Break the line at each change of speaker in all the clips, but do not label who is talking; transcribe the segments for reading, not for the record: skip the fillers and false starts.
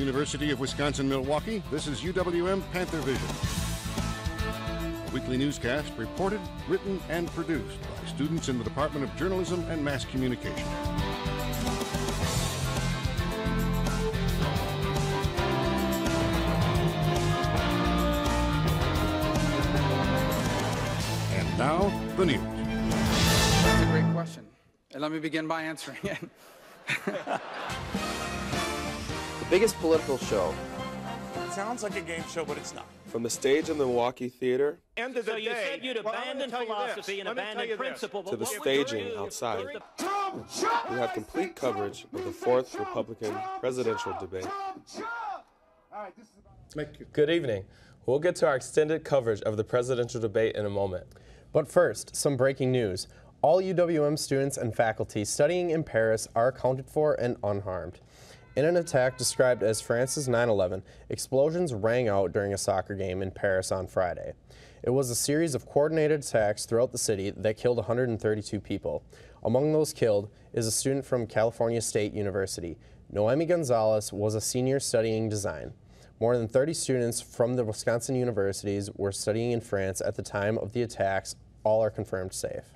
University of Wisconsin-Milwaukee, this is UWM Panthervision. A weekly newscast reported, written, and produced by students in the Department of Journalism and Mass Communication. And now, the news.
That's a great question. And let me begin by answering it.
The biggest political show.
It sounds like a game show, but it's not.
From the stage in the Milwaukee Theater
End of the
you
day,
said you'd abandon philosophy and abandon principle.
to the staging outside, we have complete coverage of the fourth Republican presidential debate.
Good evening. We'll get to our extended coverage of the presidential debate in a moment.
But first, some breaking news. All UWM students and faculty studying in Paris are accounted for and unharmed. In an attack described as France's 9/11, explosions rang out during a soccer game in Paris on Friday. It was a series of coordinated attacks throughout the city that killed 132 people. Among those killed is a student from California State University. Noemi Gonzalez was a senior studying design. More than 30 students from the Wisconsin universities were studying in France at the time of the attacks. All are confirmed safe.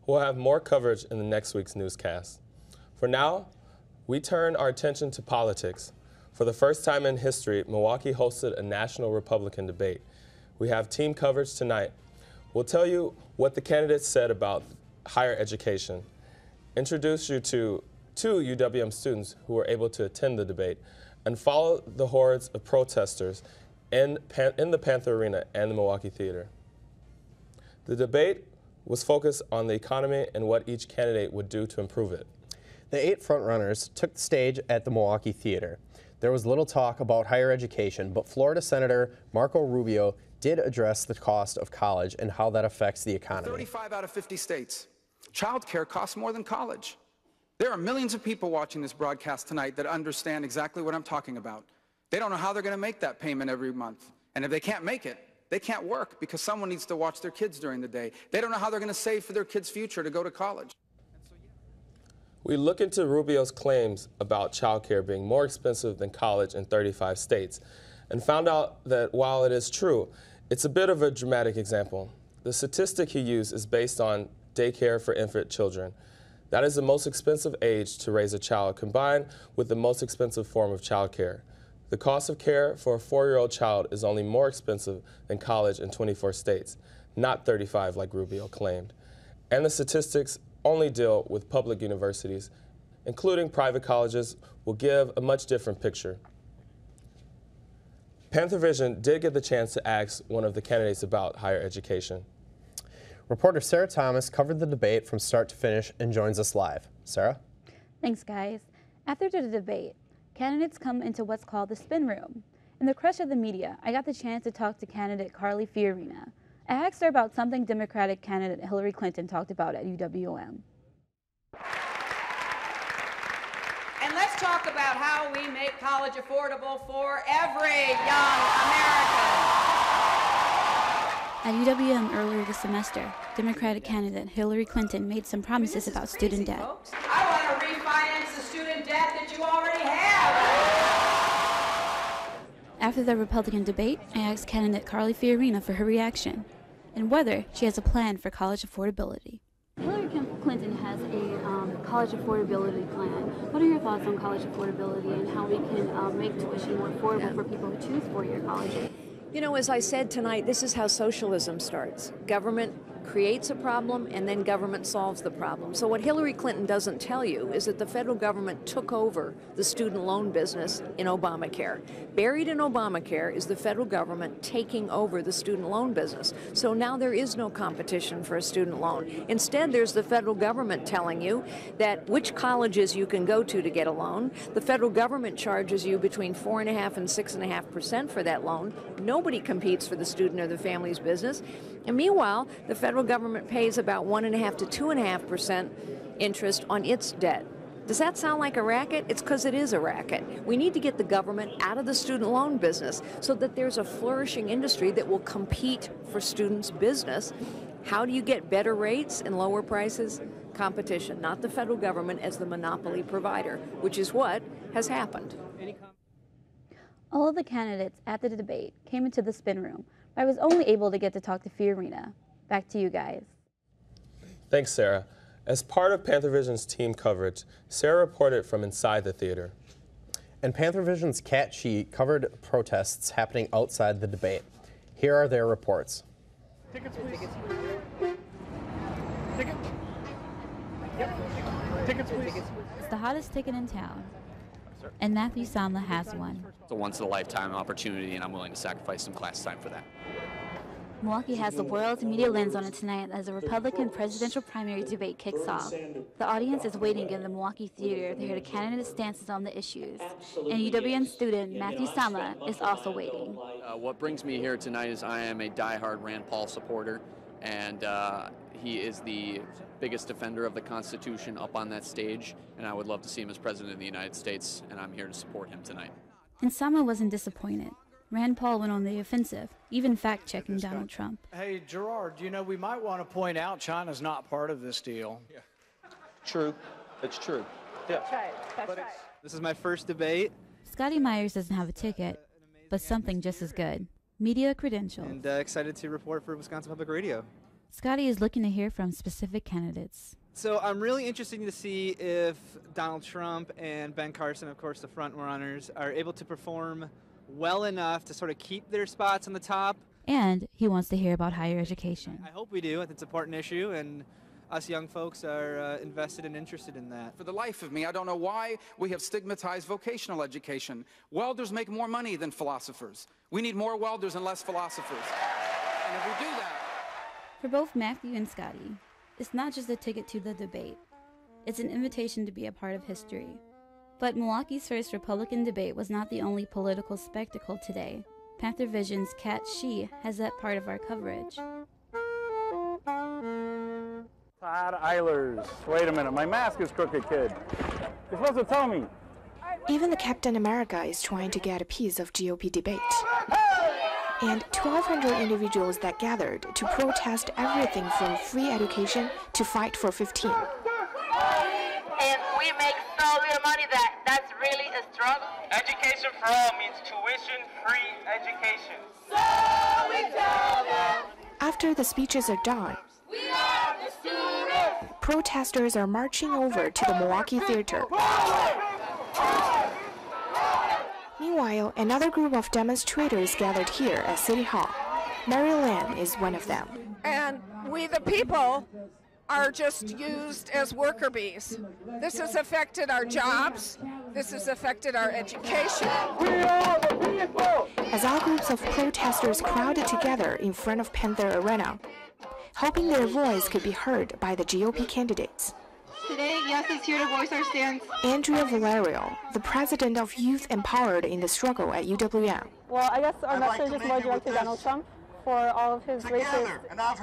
We'll have more coverage in the next week's newscast. For now, we turn our attention to politics. For the first time in history, Milwaukee hosted a national Republican debate. We have team coverage tonight. We'll tell you what the candidates said about higher education, introduce you to two UWM students who were able to attend the debate, and follow the hordes of protesters in the Panther Arena and the Milwaukee Theater. The debate was focused on the economy and what each candidate would do to improve it.
The 8 frontrunners took the stage at the Milwaukee Theater. There was little talk about higher education, but Florida Senator Marco Rubio did address the cost of college and how that affects the economy.
35 out of 50 states. Child care costs more than college. There are millions of people watching this broadcast tonight that understand exactly what I'm talking about. They don't know how they're going to make that payment every month. And if they can't make it, they can't work because someone needs to watch their kids during the day. They don't know how they're going to save for their kids' future to go to college.
We look into Rubio's claims about childcare being more expensive than college in 35 states and found out that while it is true, it's a bit of a dramatic example. The statistic he used is based on daycare for infant children. That is the most expensive age to raise a child combined with the most expensive form of childcare. The cost of care for a 4-year-old child is only more expensive than college in 24 states, not 35 like Rubio claimed. And the statistics only deal with public universities. Including private colleges will give a much different picture. Panthervision did get the chance to ask one of the candidates about higher education.
Reporter Sarah Thomas covered the debate from start to finish and joins us live. Sarah?
Thanks, guys. After the debate, candidates come into what's called the spin room. In the crush of the media, I got the chance to talk to candidate Carly Fiorina. I asked her about something Democratic candidate Hillary Clinton talked about at UWM.
And let's talk about how we make college affordable for every young American.
At UWM earlier this semester, Democratic candidate Hillary Clinton made some promises about student debt.
Folks. I want to refinance the student debt that you already have.
After the Republican debate, I asked candidate Carly Fiorina for her reaction and whether she has a plan for college affordability. Hillary Clinton has a college affordability plan. What are your thoughts on college affordability and how we can make tuition more affordable for people who choose four-year college?
You know, as I said tonight, this is how socialism starts. Government creates a problem and then government solves the problem. So what Hillary Clinton doesn't tell you is that the federal government took over the student loan business in Obamacare. Buried in Obamacare is the federal government taking over the student loan business. So now there is no competition for a student loan. Instead, there's the federal government telling you that which colleges you can go to get a loan. The federal government charges you between 4.5% and 6.5% for that loan. Nobody competes for the student or the family's business. And meanwhile, the federal government pays about 1.5% to 2.5% interest on its debt. Does that sound like a racket? It's because it is a racket. We need to get the government out of the student loan business so that there's a flourishing industry that will compete for students' business. How do you get better rates and lower prices? Competition, not the federal government as the monopoly provider, which is what has happened.
All of the candidates at the debate came into the spin room, but I was only able to get to talk to Fiorina. Back to you guys.
Thanks, Sarah. As part of Panthervision's team coverage, Sarah reported from inside the theater.
And Panthervision's Kat Shee covered protests happening outside the debate. Here are their reports.
Tickets, please. Ticket. Yep. Tickets, please.
It's the hottest ticket in town, and Matthew Samla has one.
It's a once-in-a-lifetime opportunity, and I'm willing to sacrifice some class time for that.
Milwaukee has the world's media lens on it tonight as the Republican presidential primary debate kicks off. The audience is waiting in the Milwaukee Theater to hear the candidates' stances on the issues. And UWM student Matthew Samla is also waiting.
What brings me here tonight is I am a diehard Rand Paul supporter, and he is the biggest defender of the Constitution up on that stage, and I would love to see him as President of the United States, and I'm here to support him tonight.
And Samla wasn't disappointed. Rand Paul went on the offensive, even fact-checking Donald Trump.
Hey, Gerard, you know, we might want to point out China's not part of this deal.
Yeah. True. It's true.
Yeah. That's right. That's right.
This is my first debate.
Scotty Myers doesn't have a ticket, but something just as good. Media credentials.
And excited to report for Wisconsin Public Radio.
Scotty is looking to hear from specific candidates.
So I'm really interested to see if Donald Trump and Ben Carson, of course the front runners, are able to perform well enough to sort of keep their spots on the top.
And he wants to hear about higher education.
I hope we do. It's an important issue, and us young folks are invested and interested in that.
For the life of me, I don't know why we have stigmatized vocational education. Welders make more money than philosophers. We need more welders and less philosophers. And if we do that...
For both Matthew and Scotty, it's not just a ticket to the debate. It's an invitation to be a part of history. But Milwaukee's first Republican debate was not the only political spectacle today. Panthervision's Kat Shee has that part of our coverage.
Todd Eilers. Wait a minute, my mask is crooked, kid. You're supposed to tell me.
Even the Captain America is trying to get a piece of GOP debate. And 1,200 individuals that gathered to protest everything from free education to fight for 15.
And we make so little money that's really a struggle.
Education for all means tuition-free education.
So we tell them.
After the speeches are done,
we are the students.
Protesters are marching over to the Milwaukee Theater. Meanwhile, another group of demonstrators gathered here at City Hall. Mary Lan is one of them.
And we, the people, are just used as worker bees. This has affected our jobs. This has affected our education.
We are the people!
As all groups of protesters crowded together in front of Panther Arena, hoping their voice could be heard by the GOP candidates.
Today, Yes is here to voice our stance.
Andrea Valerio, the president of Youth Empowered in the Struggle at UWM.
Well, I guess our message is more directed to Donald Trump for all of his racist remarks,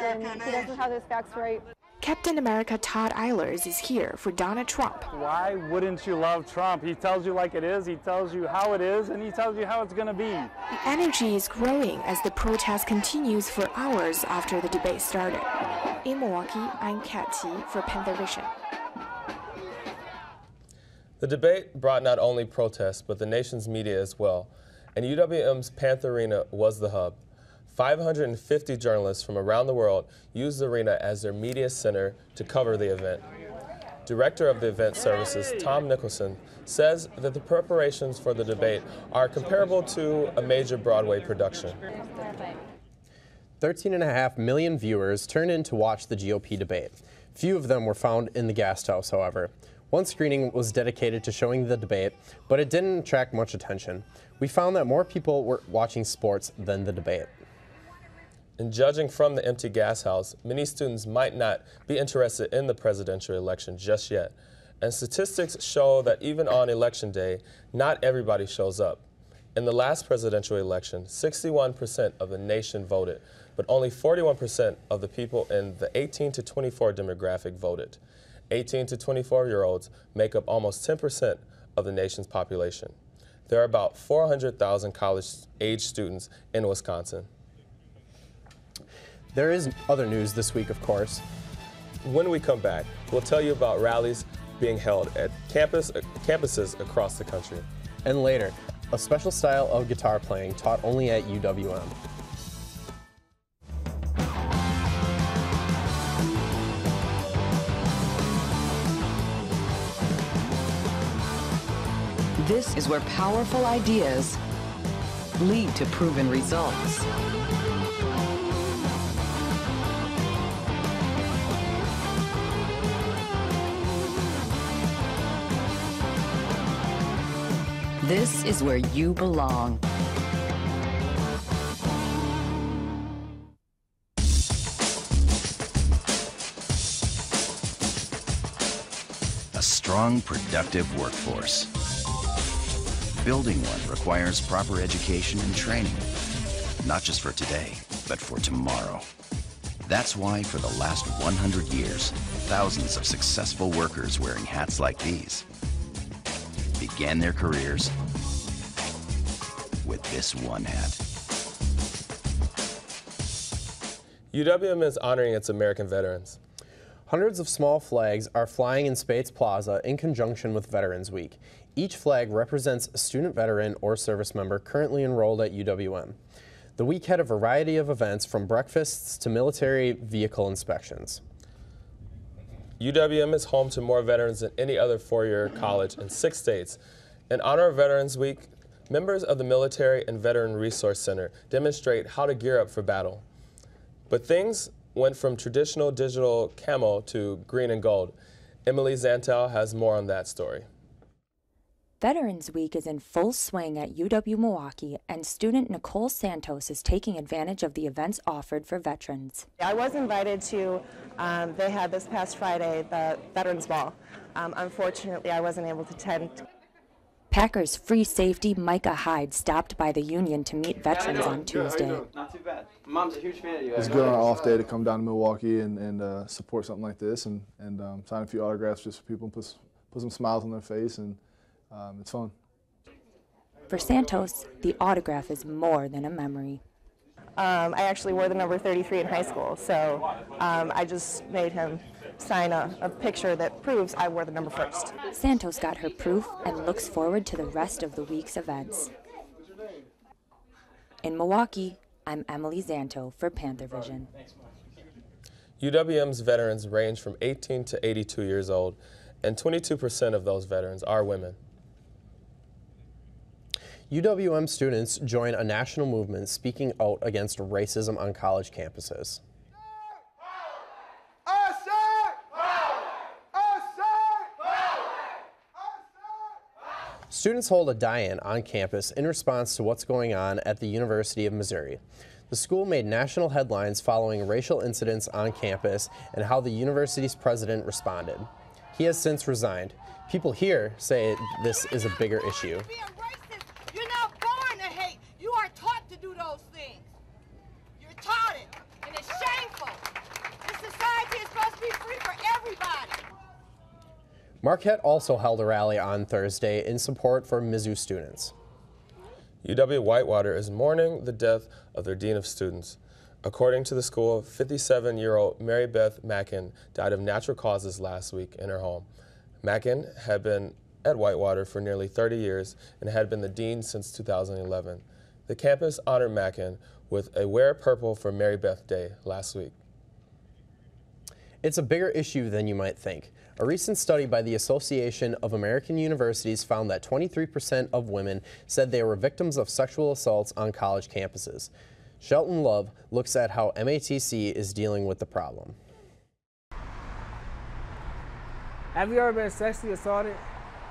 and he doesn't have his facts right.
Captain America Todd Eilers is here for Donald Trump.
Why wouldn't you love Trump? He tells you like it is, he tells you how it is, and he tells you how it's going to be.
The energy is growing as the protest continues for hours after the debate started. In Milwaukee, I'm Kat Shee for Panthervision.
The debate brought not only protests, but the nation's media as well, and UWM's Panther Arena was the hub. 550 journalists from around the world used the arena as their media center to cover the event. Director of the event services, Tom Nicholson, says that the preparations for the debate are comparable to a major Broadway production.
13.5 million viewers turned in to watch the GOP debate. Few of them were found in the Guest House, however. One screening was dedicated to showing the debate, but it didn't attract much attention. We found that more people were watching sports than the debate.
And judging from the empty gas house, many students might not be interested in the presidential election just yet. And statistics show that even on election day, not everybody shows up. In the last presidential election, 61% of the nation voted, but only 41% of the people in the 18 to 24 demographic voted. 18 to 24-year-olds make up almost 10% of the nation's population. There are about 400,000 college-age students in Wisconsin.
There is other news this week, of course.
When we come back, we'll tell you about rallies being held at campuses across the country.
And later, a special style of guitar playing taught only at UWM.
This is where powerful ideas lead to proven results. This is where you belong.
A strong, productive workforce. Building one requires proper education and training, not just for today, but for tomorrow. That's why for the last 100 years, thousands of successful workers wearing hats like these began their careers with this one hat.
UWM is honoring its American veterans.
Hundreds of small flags are flying in Spates Plaza in conjunction with Veterans Week. Each flag represents a student veteran or service member currently enrolled at UWM. The week had a variety of events from breakfasts to military vehicle inspections.
UWM is home to more veterans than any other four-year college in 6 states. In honor of Veterans Week, members of the Military and Veteran Resource Center demonstrate how to gear up for battle. But things went from traditional digital camo to green and gold. Emily Zantel has more on that story.
Veterans Week is in full swing at UW Milwaukee, and student Nicole Santos is taking advantage of the events offered for veterans.
I was invited to, they had this past Friday, the Veterans Ball. Unfortunately, I wasn't able to attend.
Packers free safety Micah Hyde stopped by the Union to meet veterans on Tuesday.
Not too bad. Mom's a huge fan of you.
It's good on an off day to come down to Milwaukee and support something like this and sign a few autographs just for people and put some smiles on their face, and it's fun.
For Santos, the autograph is more than a memory.
I actually wore the number 33 in high school, so I just made him sign a picture that proves I wore the number first.
Santos got her proof and looks forward to the rest of the week's events. In Milwaukee, I'm Emily Zanto for Panthervision.
UWM's veterans range from 18 to 82 years old, and 22% of those veterans are women.
UWM students join a national movement speaking out against racism on college campuses. Students hold a die-in on campus in response to what's going on at the University of Missouri. The school made national headlines following racial incidents on campus and how the university's president responded. He has since resigned. People here say this is a bigger issue.
You're not born to hate. You are taught to do those things. You're taught it, and it's shameful. This society is supposed to be free for everybody.
Marquette also held a rally on Thursday in support for Mizzou students.
UW-Whitewater is mourning the death of their dean of students. According to the school, 57-year-old Mary Beth Mackin died of natural causes last week in her home. Mackin had been at Whitewater for nearly 30 years and had been the dean since 2011. The campus honored Mackin with a Wear Purple for Mary Beth Day last week.
It's a bigger issue than you might think. A recent study by the Association of American Universities found that 23% of women said they were victims of sexual assaults on college campuses. Shelton Love looks at how MATC is dealing with the problem.
Have you ever been sexually assaulted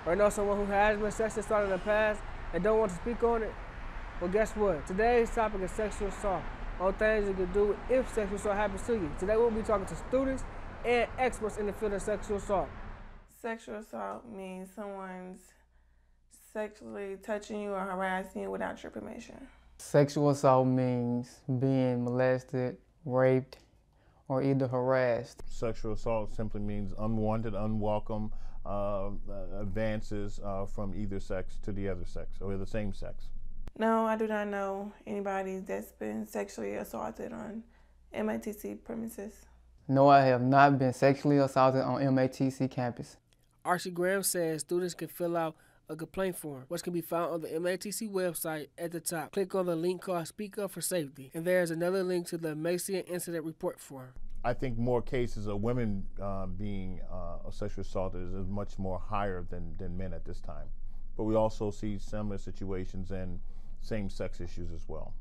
or know someone who has been sexually assaulted in the past and don't want to speak on it? Well, guess what? Today's topic is sexual assault, on things you can do if sexual assault happens to you. Today we'll be talking to students and experts in the field of sexual assault.
Sexual assault means someone's sexually touching you or harassing you without your permission.
Sexual assault means being molested, raped, or either harassed.
Sexual assault simply means unwanted, unwelcome advances from either sex to the other sex or the same sex.
No, I do not know anybody that's been sexually assaulted on MATC premises.
No, I have not been sexually assaulted on MATC campus.
Archie Graham says students can fill out a complaint form, which can be found on the MATC website at the top. Click on the link called Speak Up for Safety, and there is another link to the Mason Incident Report form.
I think more cases of women being sexually assaulted is much more higher than men at this time. But we also see similar situations in same-sex issues as well.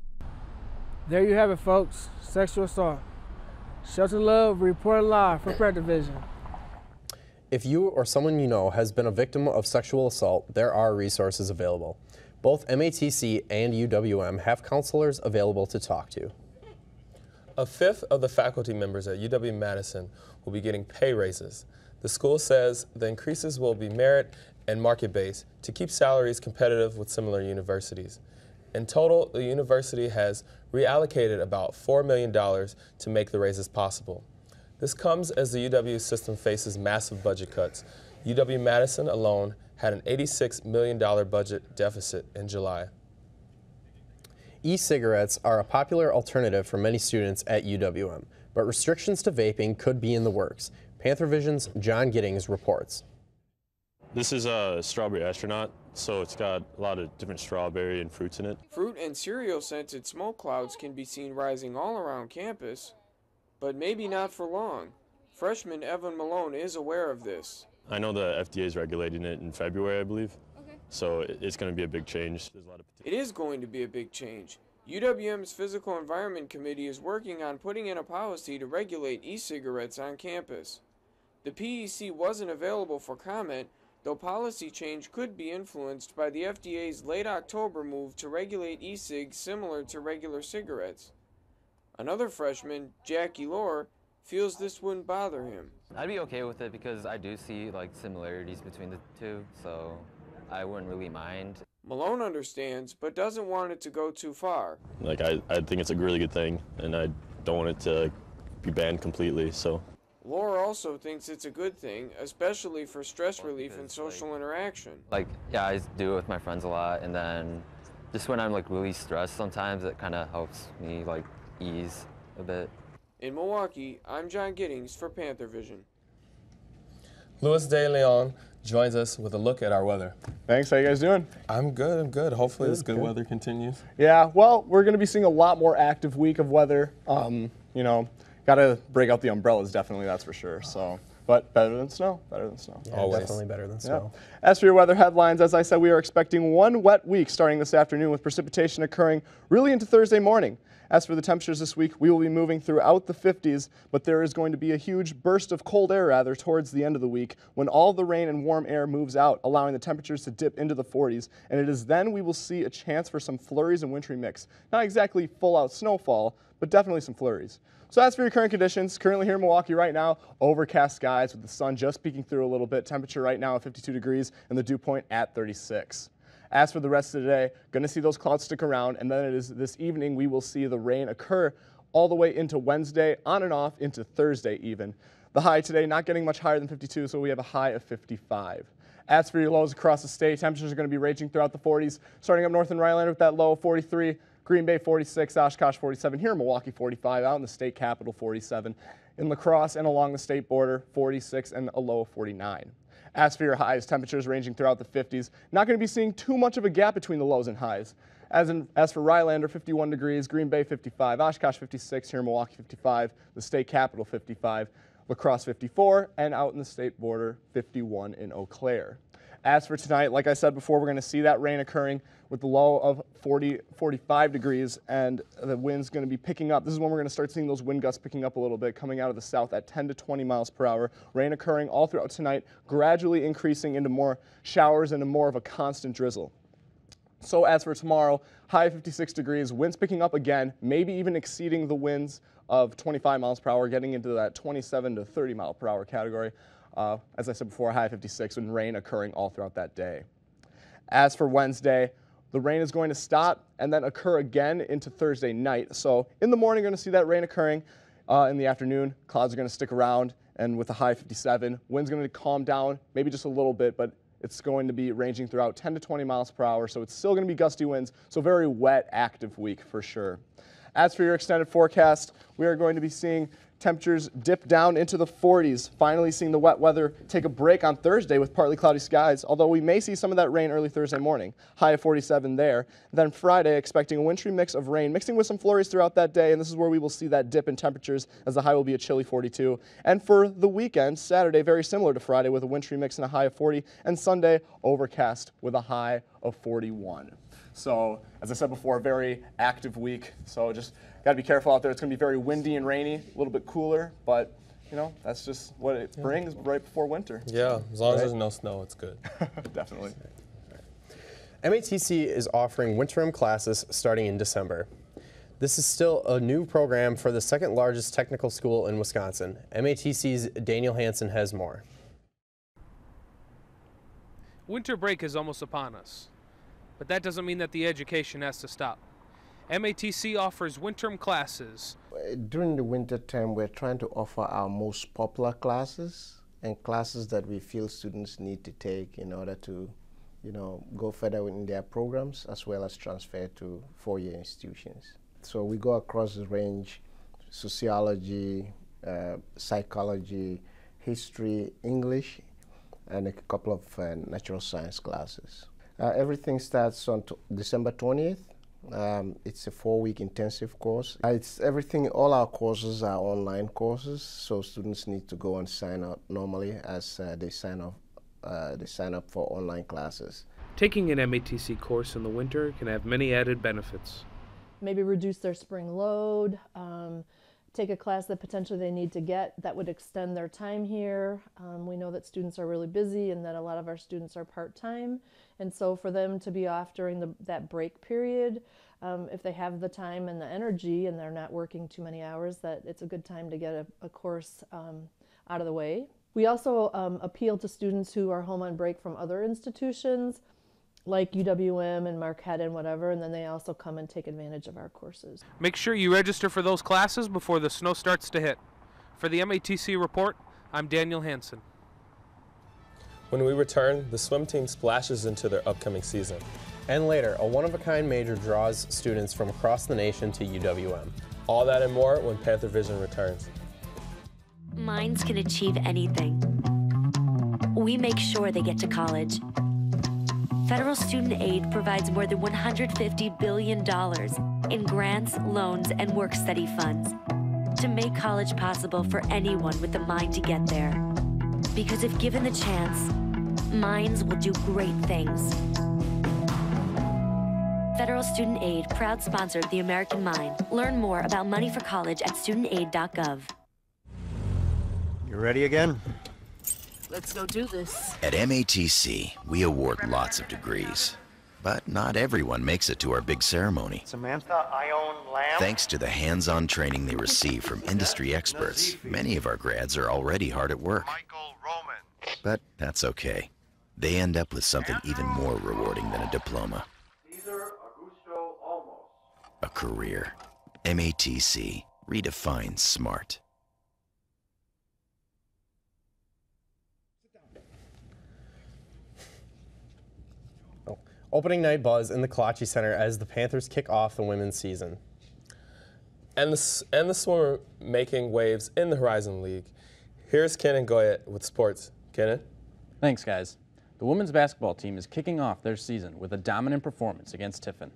There you have it, folks. Sexual assault. Shelter Love reporting live from Panthervision.
If you or someone you know has been a victim of sexual assault, there are resources available. Both MATC and UWM have counselors available to talk to.
A fifth of the faculty members at UW-Madison will be getting pay raises. The school says the increases will be merit and market-based to keep salaries competitive with similar universities. In total, the university has reallocated about $4 million to make the raises possible. This comes as the UW system faces massive budget cuts. UW-Madison alone had an $86 million budget deficit in July.
E-cigarettes are a popular alternative for many students at UWM, but restrictions to vaping could be in the works. Panthervision's John Giddings reports.
This is a strawberry astronaut, so it's got a lot of different strawberry and fruits in it.
Fruit and cereal-scented smoke clouds can be seen rising all around campus, but maybe not for long. Freshman Evan Malone is aware of this.
I know the FDA is regulating it in February, I believe. So it's going to be a big change. There's a lot of
It is going to be a big change. UWM's Physical Environment Committee is working on putting in a policy to regulate e-cigarettes on campus. The PEC wasn't available for comment, though policy change could be influenced by the FDA's late October move to regulate e-cigs similar to regular cigarettes. Another freshman, Jackie Lohr, feels this wouldn't bother him.
I'd be okay with it because I do see similarities between the two, so I wouldn't really mind.
Malone understands, but doesn't want it to go too far.
I think it's a really good thing, and I don't want it to be banned completely, so.
Laura also thinks it's a good thing, especially for stress relief and social interaction.
Yeah, I do it with my friends a lot, and then just when I'm really stressed sometimes, it kind of helps me ease a bit.
In Milwaukee, I'm John Giddings for Panthervision.
Louis De Leon joins us with a look at our weather.
Thanks. How you guys doing?
I'm good. Hopefully this good weather continues.
Yeah, well, we're going to be seeing a lot more active week of weather. You know, got to break out the umbrellas, definitely, that's for sure. So, but better than snow,
Yeah,
always.
definitely better than snow.
Yeah. As for your weather headlines, as I said, we are expecting one wet week starting this afternoon with precipitation occurring really into Thursday morning. As for the temperatures this week, we will be moving throughout the 50s, but there is going to be a huge burst of cold air, towards the end of the week when all the rain and warm air moves out, allowing the temperatures to dip into the 40s. And it is then we will see a chance for some flurries and wintry mix. Not exactly full-out snowfall, but definitely some flurries. So as for your current conditions, currently here in Milwaukee right now, overcast skies with the sun just peeking through a little bit. Temperature right now at 52 degrees and the dew point at 36. As for the rest of the day, going to see those clouds stick around, and then it is this evening we will see the rain occur all the way into Wednesday, on and off into Thursday even. The high today not getting much higher than 52, so we have a high of 55. As for your lows across the state, temperatures are going to be ranging throughout the 40s, starting up north in Rhinelander with that low of 43, Green Bay 46, Oshkosh 47, here in Milwaukee 45, out in the state capital 47, in La Crosse and along the state border 46 and a low of 49. As for your highs, temperatures ranging throughout the 50s. Not going to be seeing too much of a gap between the lows and highs. As for Rhinelander, 51 degrees, Green Bay 55, Oshkosh 56, here in Milwaukee 55, the state capital 55, La Crosse 54, and out in the state border 51 in Eau Claire. As for tonight, like I said before, we're going to see that rain occurring with the low of 45 degrees, and the wind's going to be picking up. This is when we're going to start seeing those wind gusts picking up a little bit, coming out of the south at 10 to 20 miles per hour. Rain occurring all throughout tonight, gradually increasing into more showers and more of a constant drizzle. So as for tomorrow, high of 56 degrees, winds picking up again, maybe even exceeding the winds of 25 miles per hour, getting into that 27 to 30 mile per hour category. As I said before, high of 56, and rain occurring all throughout that day. As for Wednesday, the rain is going to stop and then occur again into Thursday night. So in the morning, you're going to see that rain occurring. In the afternoon, clouds are going to stick around, and with a high of 57, wind's going to calm down, maybe just a little bit, but it's going to be ranging throughout 10 to 20 miles per hour, so it's still going to be gusty winds, so very wet, active week for sure. As for your extended forecast, we are going to be seeing Temperatures dip down into the 40s, finally seeing the wet weather take a break on Thursday with partly cloudy skies, although we may see some of that rain early Thursday morning. High of 47 there. Then Friday, expecting a wintry mix of rain, mixing with some flurries throughout that day, and this is where we will see that dip in temperatures as the high will be a chilly 42. And for the weekend, Saturday, very similar to Friday with a wintry mix and a high of 40, and Sunday, overcast with a high of 41. So, as I said before, a very active week, so just got to be careful out there. It's going to be very windy and rainy, a little bit cooler, but, you know, that's just what it brings right before winter.
Yeah, as long as there's no snow, it's good.
Definitely.
MATC is offering winter classes starting in December. This is still a new program for the second largest technical school in Wisconsin. MATC's Daniel Hansen has more.
Winter break is almost upon us, but that doesn't mean that the education has to stop. MATC offers winter classes.
During the winter term, we're trying to offer our most popular classes and classes that we feel students need to take in order to, you know, go further in their programs as well as transfer to four-year institutions. So we go across the range: sociology, psychology, history, English, and a couple of natural science classes. Everything starts on December 20th. It's a 4-week intensive course. It's everything, all our courses are online courses, so students need to go and sign up normally as they sign up for online classes.
Taking an MATC course in the winter can have many added benefits.
Maybe reduce their spring load, take a class that potentially they need to get that would extend their time here. We know that students are really busy and that a lot of our students are part-time, and so for them to be off during that break period, if they have the time and the energy and they're not working too many hours, that it's a good time to get a course out of the way. We also appeal to students who are home on break from other institutions like UWM and Marquette and whatever, and then they also come and take advantage of our courses.
Make sure you register for those classes before the snow starts to hit. For the MATC Report, I'm Daniel Hansen.
When we return, the swim team splashes into their upcoming season.
And later, a one-of-a-kind major draws students from across the nation to UWM.
All that and more when Panthervision returns.
Minds can achieve anything. We make sure they get to college. Federal student aid provides more than $150 billion in grants, loans, and work-study funds to make college possible for anyone with the mind to get there. Because if given the chance, minds will do great things. Federal Student Aid, proud sponsor of the American Mind. Learn more about money for college at studentaid.gov.
You ready again?
Let's go do this.
At MATC, we award lots of degrees, but not everyone makes it to our big ceremony.
Samantha, I own land.
Thanks to the hands-on training they receive from industry experts, many of our grads are already hard at work. But that's okay. They end up with something even more rewarding than a diploma. A career. MATC. Redefine smart.
Opening night buzz in the Kalachi Center as the Panthers kick off the women's season.
And the swimmer making waves in the Horizon League. Here's Kenan Goyet with sports. Kenan?
Thanks, guys. The women's basketball team is kicking off their season with a dominant performance against Tiffin.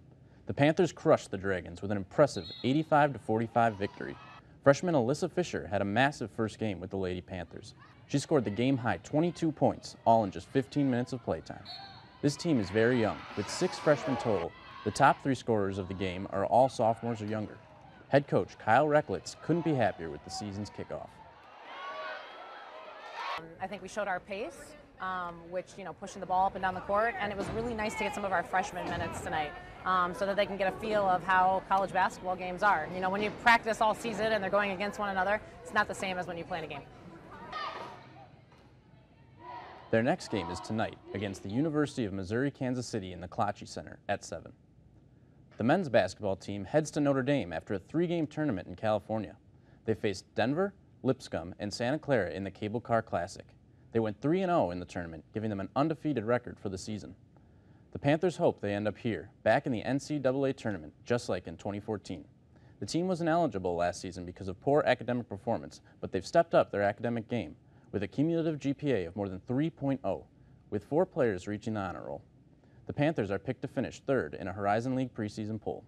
The Panthers crushed the Dragons with an impressive 85-45 victory. Freshman Alyssa Fisher had a massive first game with the Lady Panthers. She scored the game-high 22 points, all in just 15 minutes of playtime. This team is very young, with 6 freshmen total. The top 3 scorers of the game are all sophomores or younger. Head coach Kyle Recklitz couldn't be happier with the season's kickoff.
I think we showed our pace, which, pushing the ball up and down the court, and it was really nice to get some of our freshman minutes tonight so that they can get a feel of how college basketball games are. When you practice all season and they're going against one another, it's not the same as when you play in a game.
Their next game is tonight against the University of Missouri-Kansas City in the Kalachi Center at 7. The men's basketball team heads to Notre Dame after a 3-game tournament in California. They faced Denver, Lipscomb, and Santa Clara in the Cable Car Classic. They went 3-0 in the tournament, giving them an undefeated record for the season. The Panthers hope they end up here, back in the NCAA tournament, just like in 2014. The team was ineligible last season because of poor academic performance, but they've stepped up their academic game with a cumulative GPA of more than 3.0, with 4 players reaching the honor roll. The Panthers are picked to finish 3rd in a Horizon League preseason poll.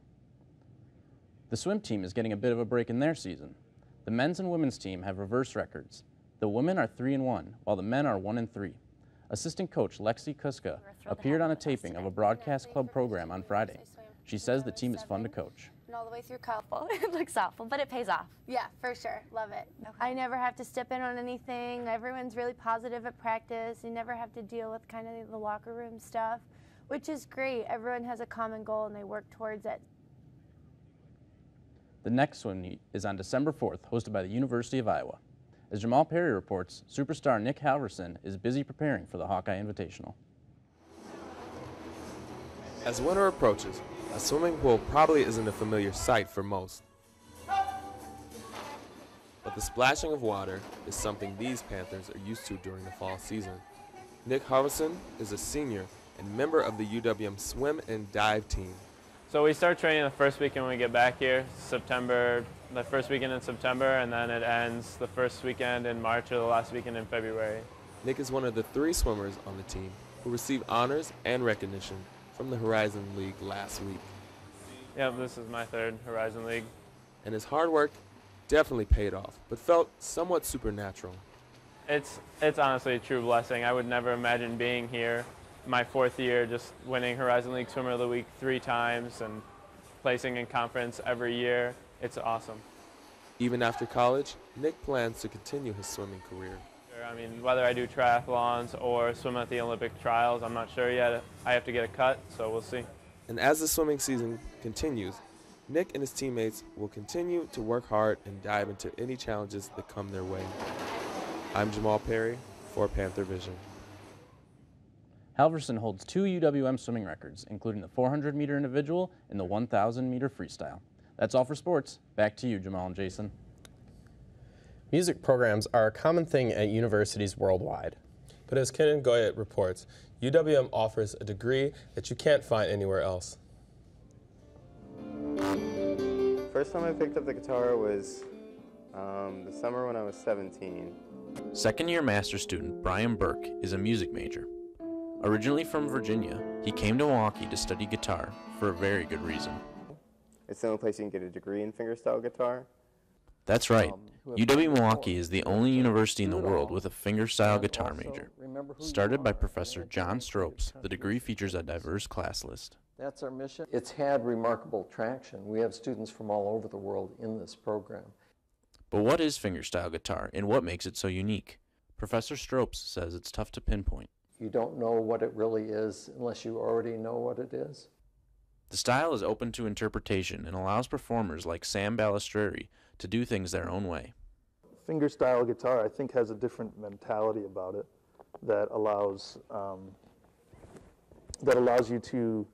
The swim team is getting a bit of a break in their season. The men's and women's team have reverse records. The women are 3-1, while the men are 1-3. Assistant coach Lexi Kuska appeared on a taping of a broadcast club program on Friday. She says the team is fun to coach.
And all the way through couple. It looks awful, but it pays off. Yeah, for sure. Love it. Okay. I never have to step in on anything. Everyone's really positive at practice. You never have to deal with kind of the locker room stuff, which is great. Everyone has a common goal and they work towards it.
The next swim meet is on December 4th, hosted by the University of Iowa. As Jamal Perry reports, superstar Nick Halverson is busy preparing for the Hawkeye Invitational.
As winter approaches, a swimming pool probably isn't a familiar sight for most. But the splashing of water is something these Panthers are used to during the fall season. Nick Halverson is a senior and member of the UWM swim and dive team.
So we start training the first weekend when we get back here, the first weekend in September, and then it ends the first weekend in March or the last weekend in February.
Nick is one of the 3 swimmers on the team who received honors and recognition from the Horizon League last week.
Yep, this is my 3rd Horizon League.
And his hard work definitely paid off, but felt somewhat supernatural.
It's honestly a true blessing. I would never imagine being here my 4th year, just winning Horizon League Swimmer of the Week 3 times and placing in conference every year. It's awesome.
Even after college, Nick plans to continue his swimming career.
I mean, whether I do triathlons or swim at the Olympic trials, I'm not sure yet. I have to get a cut, so we'll see.
And as the swimming season continues, Nick and his teammates will continue to work hard and dive into any challenges that come their way. I'm Jamal Perry for Panthervision.
Halverson holds 2 UWM swimming records, including the 400-meter individual and the 1,000-meter freestyle. That's all for sports. Back to you, Jamal and Jason.
Music programs are a common thing at universities worldwide.
But as Kenan Goyet reports, UWM offers a degree that you can't find anywhere else.
First time I picked up the guitar was the summer when I was 17.
Second-year master's student Brian Burke is a music major. Originally from Virginia, he came to Milwaukee to study guitar for a very good reason.
It's the only place you can get a degree in fingerstyle guitar.
That's right. UW-Milwaukee is the only university in the world with a fingerstyle guitar major. Started by Professor John Stropes, the degree features a diverse class list.
That's our mission. It's had remarkable traction. We have students from all over the world in this program.
But what is fingerstyle guitar, and what makes it so unique? Professor Stropes says it's tough to pinpoint.
You don't know what it really is unless you already know what it is.
The style is open to interpretation and allows performers like Sam Balistreri to do things their own way.
Fingerstyle guitar, I think, has a different mentality about it that allows you to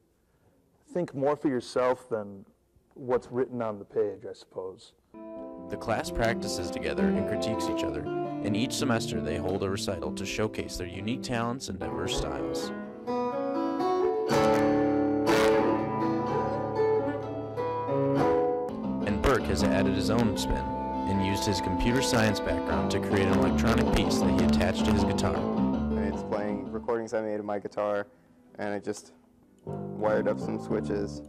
think more for yourself than what's written on the page, I suppose.
The class practices together and critiques each other, and each semester they hold a recital to showcase their unique talents and diverse styles. And Burke has added his own spin and used his computer science background to create an electronic piece that he attached to his guitar.
It's playing recordings I made of my guitar, and I just wired up some switches.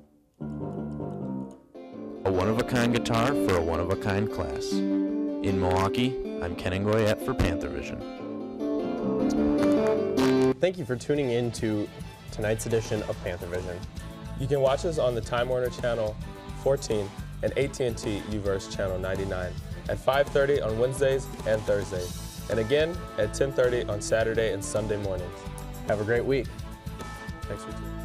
A one-of-a-kind guitar for a one-of-a-kind class. In Milwaukee, I'm Kenan Goyet for Panthervision.
Thank you for tuning in to tonight's edition of Panthervision.
You can watch us on the Time Warner Channel 14 and AT&T UVerse Channel 99 at 5:30 on Wednesdays and Thursdays, and again at 10:30 on Saturday and Sunday mornings.
Have a great week.
Thanks for tuning in.